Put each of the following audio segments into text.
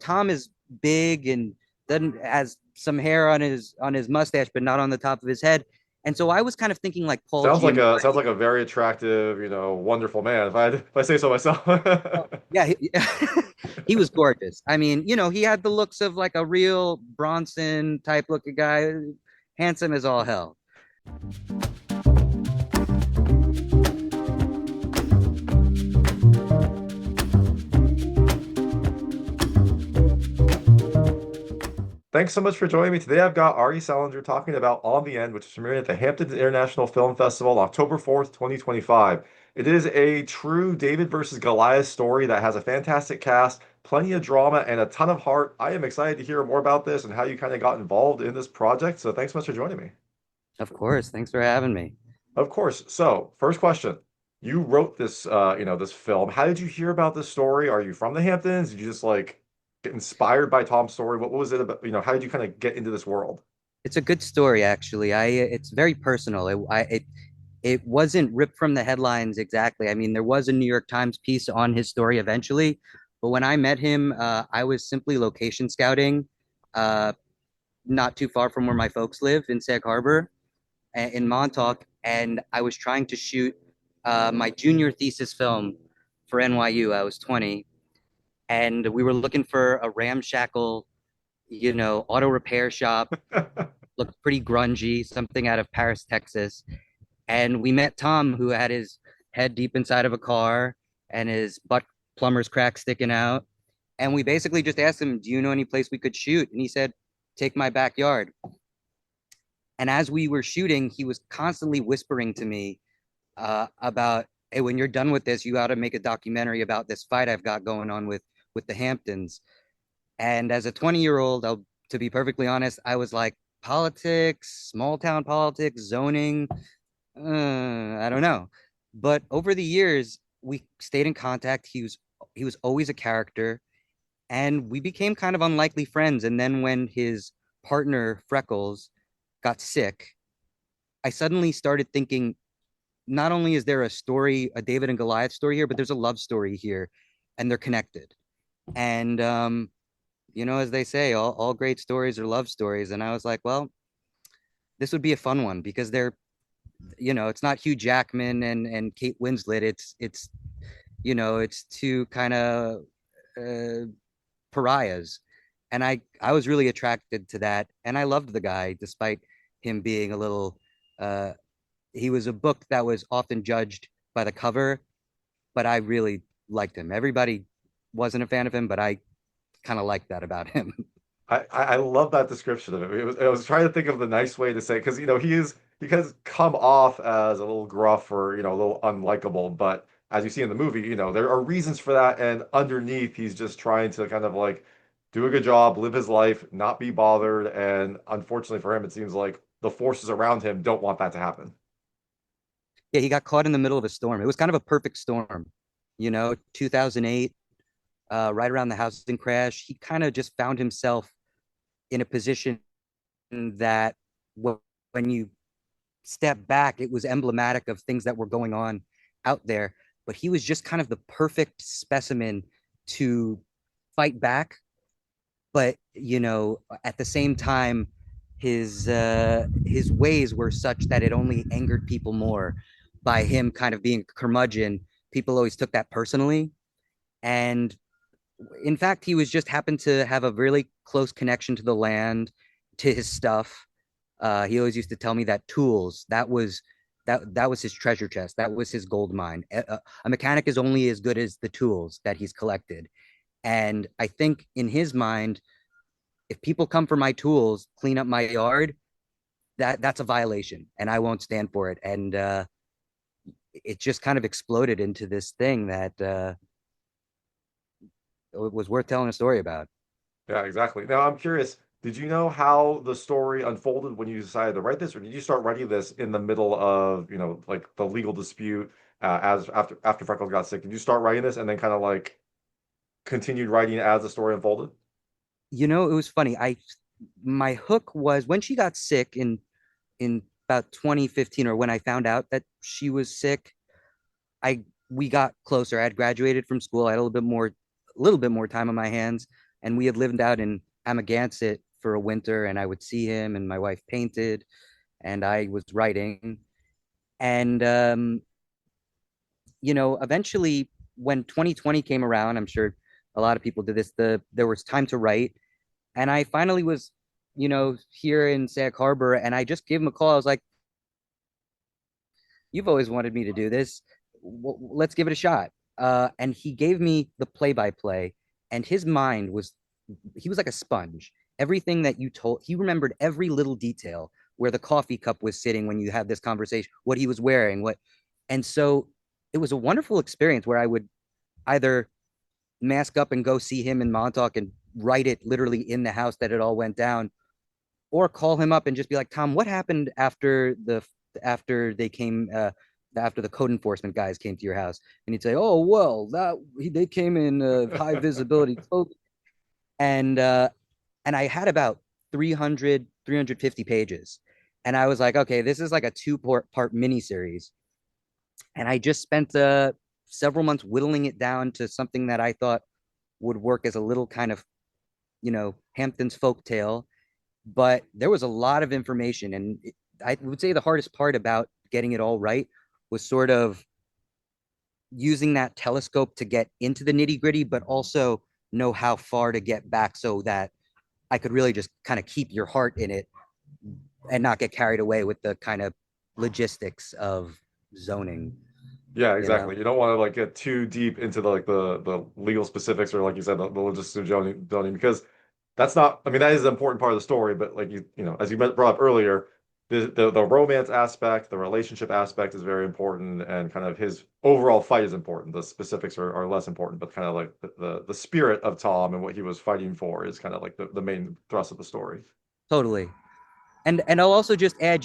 Tom is big and doesn't has some hair on his mustache, but not on the top of his head. And so I was kind of thinking like Paul Sounds Giamatti. like a very attractive, wonderful man. If I say so myself. Oh, yeah, he was gorgeous. I mean, he had the looks of like a real Bronson type looking guy, handsome as all hell. Thanks so much for joining me today. I've got Ari Selinger talking about On the End, which is premiering at the Hamptons International Film Festival October 4th, 2025. It is a true David versus Goliath story that has a fantastic cast, plenty of drama, and a ton of heart. I am excited to hear more about this and how you kind of got involved in this project. So thanks so much for joining me. Of course. Thanks for having me. Of course. So, first question. You wrote this, this film. How did you hear about this story? Are you from the Hamptons? Did you just like get inspired by Tom's story? What was it about? How did you kind of get into this world? It's a good story, actually. It's very personal. It wasn't ripped from the headlines exactly. I mean, there was a New York Times piece on his story eventually, but when I met him, I was simply location scouting, uh, not too far from where my folks live in Sag Harbor, in Montauk, and I was trying to shoot my junior thesis film for NYU. I was 20, and we were looking for a ramshackle, auto repair shop. Looked pretty grungy, something out of Paris, Texas. And we met Tom, who had his head deep inside of a car and his butt plumber's crack sticking out. And we basically just asked him, "Do you know any place we could shoot?" And he said, "Take my backyard." And as we were shooting, he was constantly whispering to me about, "Hey, when you're done with this, you ought to make a documentary about this fight I've got going on with the Hamptons." And as a 20-year-old, to be perfectly honest, I was like, politics, small town politics, zoning, I don't know. But over the years, we stayed in contact. He was always a character, and we became kind of unlikely friends. And then when his partner Freckles got sick, I suddenly started thinking, not only is there a story, a David and Goliath story here, but there's a love story here, and they're connected. And as they say, all great stories are love stories. And I was like, well, this would be a fun one because it's not Hugh Jackman and Kate Winslet. It's two kind of uh, pariahs, and I was really attracted to that, and I loved the guy despite him being a little. Uh, he was a book that was often judged by the cover, but I really liked him. Everybody wasn't a fan of him, but I kind of liked that about him. I love that description of it. I was trying to think of the nice way to say because he has come off as a little gruff or a little unlikable, but as you see in the movie, there are reasons for that, and underneath he's just trying to kind of like do a good job, live his life, not be bothered, and unfortunately for him, it seems like the forces around him don't want that to happen. Yeah, he got caught in the middle of a storm. It was kind of a perfect storm, 2008, right around the housing crash. He kind of just found himself in a position that when you step back, it was emblematic of things that were going on out there. But he was just kind of the perfect specimen to fight back. But at the same time, his ways were such that it only angered people more by him kind of being a curmudgeon. People always took that personally, and in fact, he was just happened to have a really close connection to the land, to his stuff. He always used to tell me that tools that was his treasure chest. That was his gold mine. A mechanic is only as good as the tools that he's collected. And I think in his mind, if people come for my tools, clean up my yard, that's a violation, and I won't stand for it. And it just kind of exploded into this thing that was worth telling a story about. Yeah, exactly. Now I'm curious, did you know how the story unfolded when you decided to write this, or did you start writing this in the middle of, like the legal dispute as after Freckles got sick? Did you start writing this and then kind of like continued writing as the story unfolded? It was funny. My hook was when she got sick in about 2015, or when I found out that she was sick. I We got closer. I had graduated from school. I had a little bit more time on my hands. and we had lived out in Amagansett for a winter, and I would see him, and my wife painted, and I was writing. And eventually when 2020 came around, I'm sure a lot of people did this, there was time to write, and I finally was, here in Sag Harbor, and I just gave him a call. I was like, "You've always wanted me to do this. Let's give it a shot." And he gave me the play-by-play, and his mind was, he was like a sponge. Everything that you told, he remembered every little detail, where the coffee cup was sitting when you had this conversation, what he was wearing, and so it was a wonderful experience where I would either mask up and go see him in Montauk and write it literally in the house that it all went down, or call him up and just be like, Tom, what happened after they came after the code enforcement guys came to your house? And he'd say, oh well, they came in high visibility clothing, and and I had about 350 pages, and I was like, okay, this is like a two part mini series, and I just spent several months whittling it down to something that I thought would work as a little kind of, Hamptons folk tale. But there was a lot of information, and I would say the hardest part about getting it all right was sort of using that telescope to get into the nitty gritty, but also know how far to get back so that I could really just kind of keep your heart in it and not get carried away with the kind of logistics of zoning, Yeah, you know? exactly. You don't want to like get too deep into the legal specifics, or like you said, the logistics of zoning, because that's not, I mean, that is an important part of the story, but like as you brought up earlier, the romance aspect, the relationship aspect is very important, and kind of his overall fight is important. The specifics are less important, but kind of like the spirit of Tom and what he was fighting for is kind of like the main thrust of the story. Totally. And I'll also just add,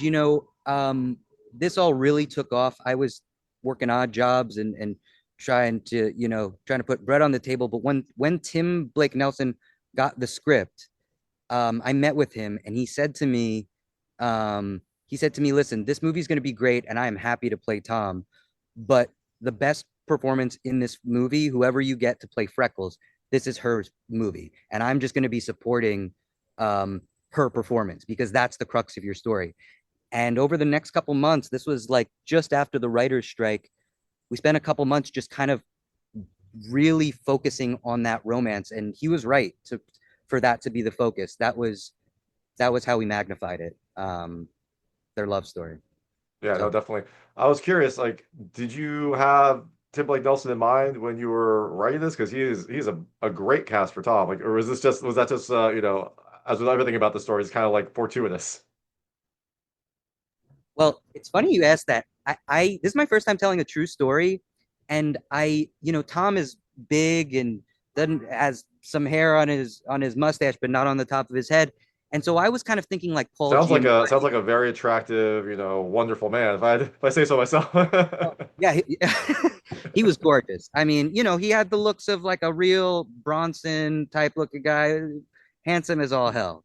this all really took off. I was working odd jobs and trying to put bread on the table. But when Tim Blake Nelson got the script, I met with him, and he said to me, listen, this movie's going to be great, and I am happy to play Tom, but the best performance in this movie, whoever you get to play Freckles, this is her movie, and I'm just going to be supporting her performance because that's the crux of your story. And over the next couple months, this was like just after the writer's strike, we spent a couple months just kind of really focusing on that romance, and he was right to for that to be the focus. That was how we magnified it. Their love story. Yeah, no, So, definitely. I was curious, like, did you have Tim Blake Nelson in mind when you were writing this? Because he's a great cast for Tom. Like, or was that just as with everything about the story, it's kind of like fortuitous. well, it's funny you asked that. This is my first time telling a true story, and Tom is big and doesn't has some hair on his mustache, but not on the top of his head. And so I was kind of thinking like Paul Sounds Giamatti. like a very attractive, wonderful man. If I say so myself. Oh, yeah, he was gorgeous. I mean, he had the looks of like a real Bronson type looking guy, handsome as all hell.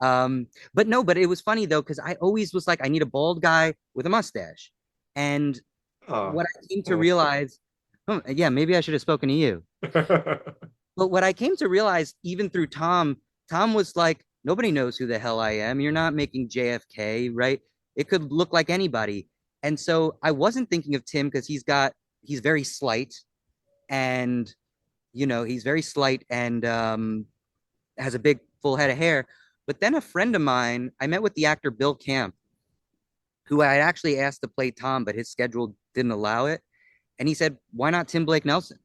But no, but it was funny though, because I always was like, I need a bald guy with a mustache. And Oh, what I came to well. realize, oh, yeah, maybe I should have spoken to you. But what I came to realize, even through Tom, Tom was like, nobody knows who the hell I am. You're not making JFK, right? It could look like anybody. And so I wasn't thinking of Tim because he's very slight, and, he's very slight and has a big full head of hair. But then a friend of mine, I met with the actor Bill Camp, who I had actually asked to play Tom, but his schedule didn't allow it. And he said, why not Tim Blake Nelson?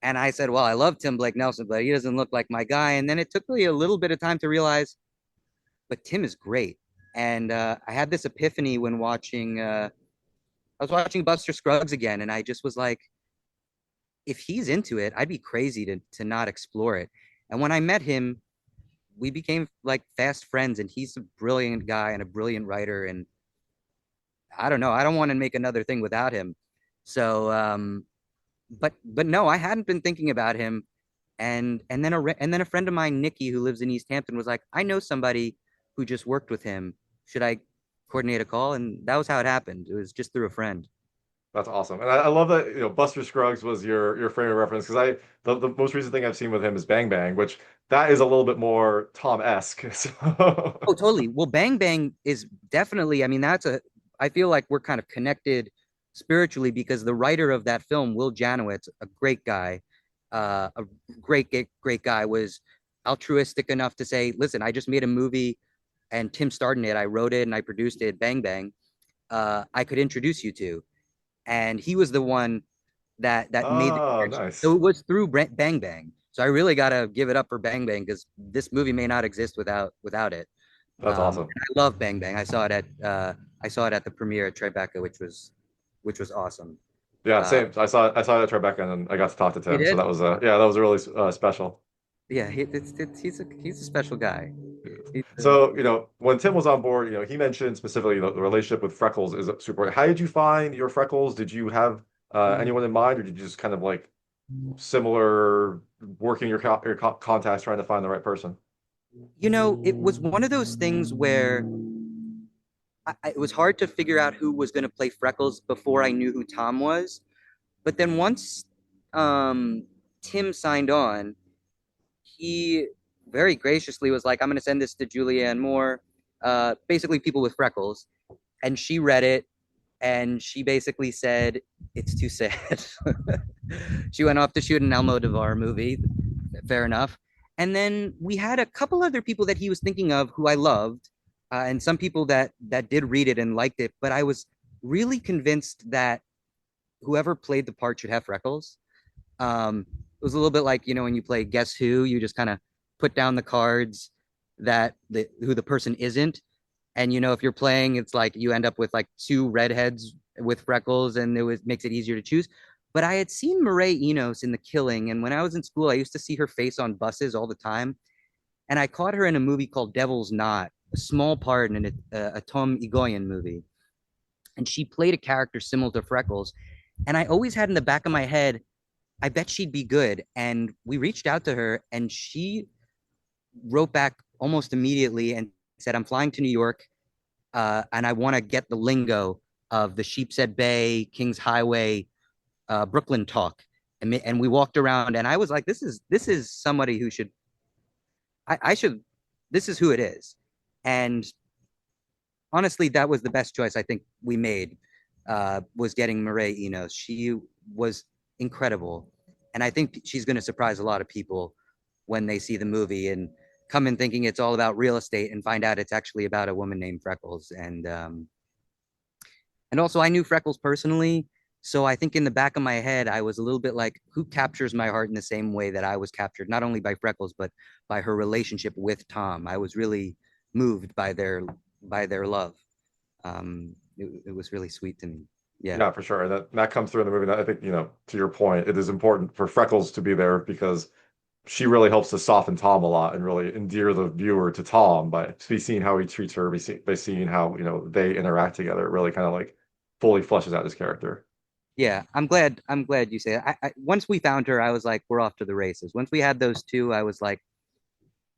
And I said, well, I love Tim Blake Nelson, but he doesn't look like my guy. And then it took me a little bit of time to realize, but Tim is great. And I had this epiphany when I was watching Buster Scruggs again, and I just was like, if he's into it, I'd be crazy to not explore it. And when I met him, we became like fast friends, and he's a brilliant guy and a brilliant writer. And I don't know, I don't want to make another thing without him. So, but no, I hadn't been thinking about him. And then a friend of mine, Nikki, who lives in East Hampton, was like, I know somebody who just worked with him. Should I coordinate a call? And that was how it happened. It was just through a friend. That's awesome. And I love that, Buster Scruggs was your frame of reference because the most recent thing I've seen with him is Bang Bang, which that is a little bit more Tom-esque. So Oh, totally. Well, Bang Bang is definitely, I mean, I feel like we're kind of connected spiritually because the writer of that film, Will Janowitz, a great guy, a great guy, was altruistic enough to say, listen, I just made a movie and Tim starred in it. I wrote it and I produced it, Bang Bang. I could introduce you to. And he was the one that made the Oh, connection. So nice. it was through Bang Bang. So I really got to give it up for Bang Bang because this movie may not exist without it. That's awesome. And I love Bang Bang. I saw it at the premiere at Tribeca, which was awesome. Yeah, Uh, same. I saw it at Tribeca and I got to talk to you Tim. So did? that was yeah, that was really special. Yeah, he's a special guy. So, when Tim was on board, he mentioned specifically the relationship with Freckles is super important. How did you find your Freckles? Did you have anyone in mind, or did you just kind of like similar working your contacts trying to find the right person? It was one of those things where it was hard to figure out who was going to play Freckles before I knew who Tom was. But then once um, Tim signed on, he very graciously was like, I'm going to send this to Julianne Moore, basically people with freckles. And she read it and she basically said, it's too sad. She went off to shoot an Almodovar movie. Fair enough. And then we had a couple other people that he was thinking of who I loved, and some people that did read it and liked it. But I was really convinced that whoever played the part should have freckles. It was a little bit like, when you play Guess Who, you just kind of put down the cards who the person isn't. And if you're playing, it's like you end up with like two redheads with freckles, and makes it easier to choose. But I had seen Mireille Enos in The Killing, and when I was in school, I used to see her face on buses all the time. And I caught her in a movie called Devil's Knot, a small part in a Tom Egoyan movie, and she played a character similar to Freckles. And I always had in the back of my head, I bet she'd be good. And we reached out to her, and she wrote back almost immediately and said, I'm flying to New York, and I want to get the lingo of the Sheepshead Bay, Kings Highway, Brooklyn talk. And we walked around, and I was like, this is somebody who should, I should, this is who it is. And honestly, that was the best choice I think we made, was getting Mireille Enos. She was incredible. And I think she's going to surprise a lot of people when they see the movie and come in thinking it's all about real estate and find out it's actually about a woman named Freckles. And also, I knew Freckles personally. So I think in the back of my head, I was a little bit like, who captures my heart in the same way that I was captured, not only by Freckles, but by her relationship with Tom. I was really moved by their love. It was really sweet to me. Yeah. Yeah, for sure. And that comes through in the movie. And I think, to your point, it is important for Freckles to be there because she really helps to soften Tom a lot and really endear the viewer to Tom by seeing how he treats her, by seeing how, they interact together. It really kind of like fully fleshes out his character. Yeah, I'm glad you say that. Once we found her, I was like, we're off to the races. Once we had those two, I was like,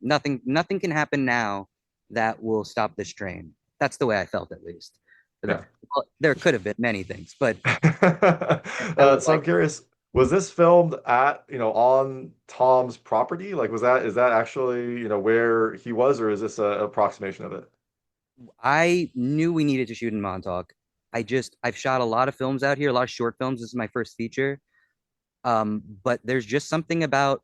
nothing can happen now that will stop this train. That's the way I felt, at least. Yeah. Well, there could have been many things, but I was So I'm like, curious, was this filmed at, on Tom's property? Like, is that actually, where he was, or is this a approximation of it? I knew we needed to shoot in Montauk. I've shot a lot of films out here, a lot of short films. This is my first feature. But there's just something about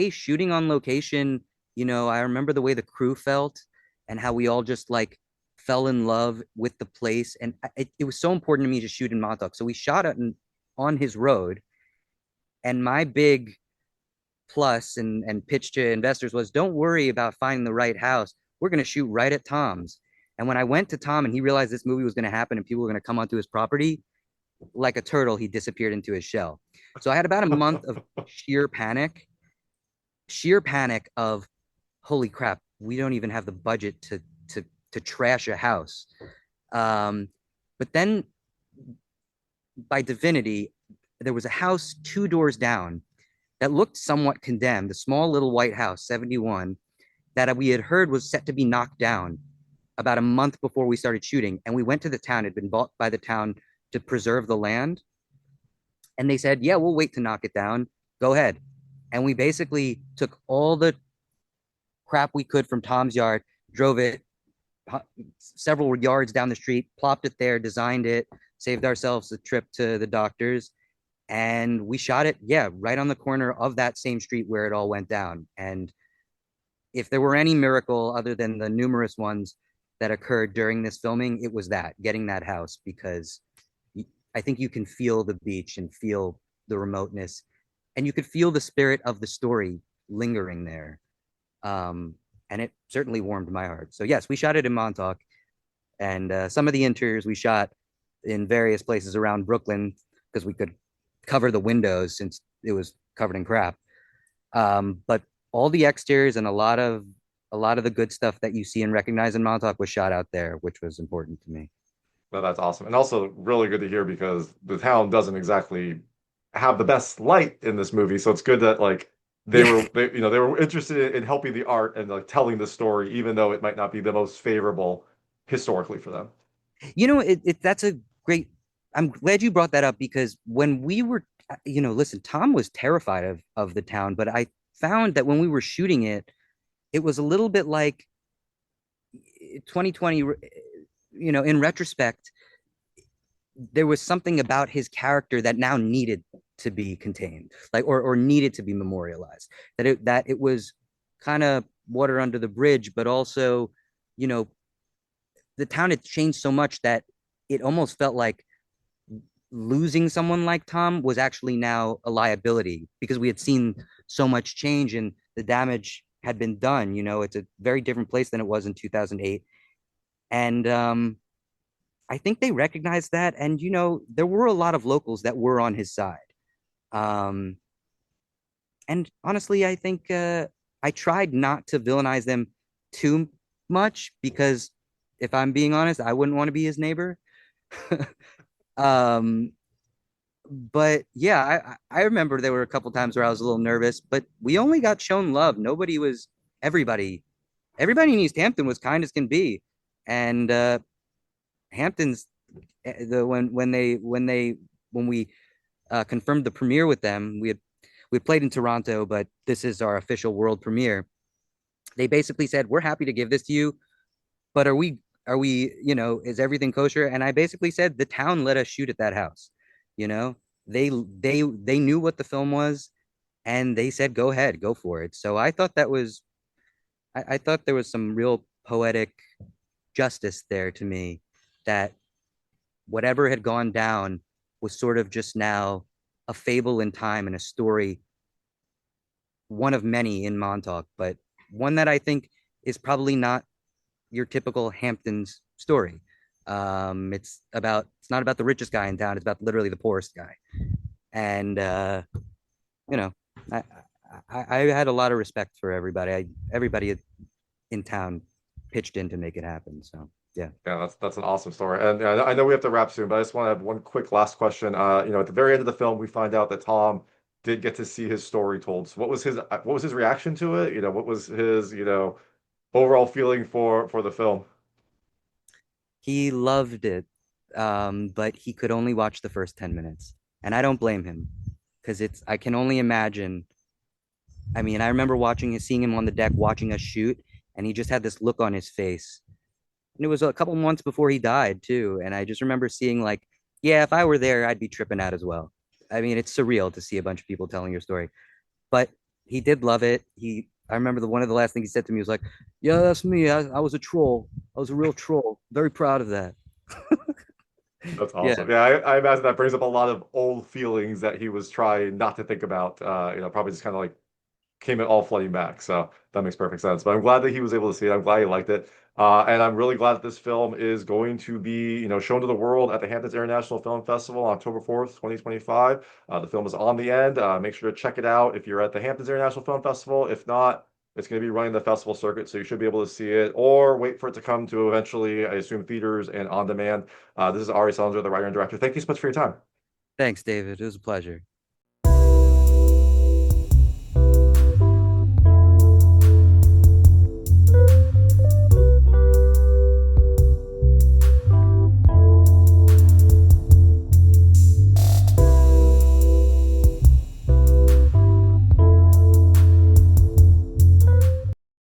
shooting on location. I remember the way the crew felt and how we all just like fell in love with the place. And it was so important to me to shoot in Montauk. So we shot it on his road. And my big plus and pitch to investors was, don't worry about finding the right house. We're going to shoot right at Tom's. And when I went to Tom and he realized this movie was going to happen and people were going to come onto his property, like a turtle, he disappeared into his shell. So I had about a month of sheer panic of, holy crap, we don't even have the budget to trash a house. But then by divinity, there was a house 2 doors down that looked somewhat condemned, a small little white house, 71, that we had heard was set to be knocked down about a month before we started shooting. And we went to the town, it had been bought by the town to preserve the land. And they said, yeah, we'll wait to knock it down. Go ahead. And we basically took all the crap we could from Tom's yard, drove it several yards down the street, plopped it there, designed it, saved ourselves a trip to the doctors. And we shot it, yeah, right on the corner of that same street where it all went down. And if there were any miracle other than the numerous ones that occurred during this filming, it was that getting that house, because I think you can feel the beach and feel the remoteness, and you could feel the spirit of the story lingering there. And it certainly warmed my heart. So yes, we shot it in Montauk, and some of the interiors we shot in various places around Brooklyn because we could cover the windows since it was covered in crap. But all the exteriors and a lot of the good stuff that you see and recognize in Montauk was shot out there, which was important to me. Well, that's awesome. And also really good to hear because the town doesn't exactly have the best light in this movie. So it's good that like Yeah, they were interested in helping the art and like telling the story, even though it might not be the most favorable historically for them. that's a great. I'm glad you brought that up because when we were, listen, Tom was terrified of the town, but I found that when we were shooting it, it was a little bit like 2020. In retrospect, there was something about his character that now needed to be contained, like or needed to be memorialized. That it was kind of water under the bridge, but also, you know, the town had changed so much that it almost felt like losing someone like Tom was actually now a liability because we had seen so much change and the damage had been done. It's a very different place than it was in 2008. And I think they recognized that. And, there were a lot of locals that were on his side. Um, and honestly, I think I tried not to villainize them too much because if I'm being honest, I wouldn't want to be his neighbor. um, but yeah, I remember there were a couple times where I was a little nervous, but we only got shown love. Nobody was everybody. Everybody in East Hampton was kind as can be, and Hamptons the when we confirmed the premiere with them, we played in Toronto, but this is our official world premiere. They basically said, "We're happy to give this to you, but are we is everything kosher?" And I basically said, "The town let us shoot at that house." You know, they knew what the film was, and they said, "Go ahead, go for it." So I thought there was some real poetic justice there to me that whatever had gone down was sort of just now a fable in time and a story, one of many in Montauk, but one that I think is probably not your typical Hamptons story. It's not about the richest guy in town. It's about literally the poorest guy. And you know, I, I had a lot of respect for everybody. Everybody in town pitched in to make it happen. So yeah. Yeah, that's an awesome story. And I know we have to wrap soon, but I just want to have one quick last question. At the very end of the film, we find out that Tom did get to see his story told. So what was his reaction to it? What was his, overall feeling for the film? He loved it, but he could only watch the first 10 minutes. And I don't blame him because I can only imagine. I mean, I remember seeing him on the deck, watching us shoot, and he just had this look on his face. And it was a couple months before he died, too. And I just remember seeing, like, yeah, if I were there, I'd be tripping out as well. I mean, it's surreal to see a bunch of people telling your story, but he did love it. I remember one of the last things he said to me was like, "Yeah, that's me. I was a troll. I was a real troll. Very proud of that." That's Yeah, awesome. Yeah, I imagine that brings up a lot of old feelings that he was trying not to think about. Probably just kind of like came it all flooding back. So that makes perfect sense. But I'm glad that he was able to see it. I'm glad he liked it. And I'm really glad that this film is going to be, shown to the world at the Hamptons International Film Festival on October 4th, 2025. The film is on the end. Make sure to check it out if you're at the Hamptons International Film Festival. If not, it's going to be running the festival circuit, so you should be able to see it or wait for it to come to eventually, I assume, theaters and on demand. This is Ari Selinger, the writer and director. Thank you so much for your time. thanks, David. It was a pleasure.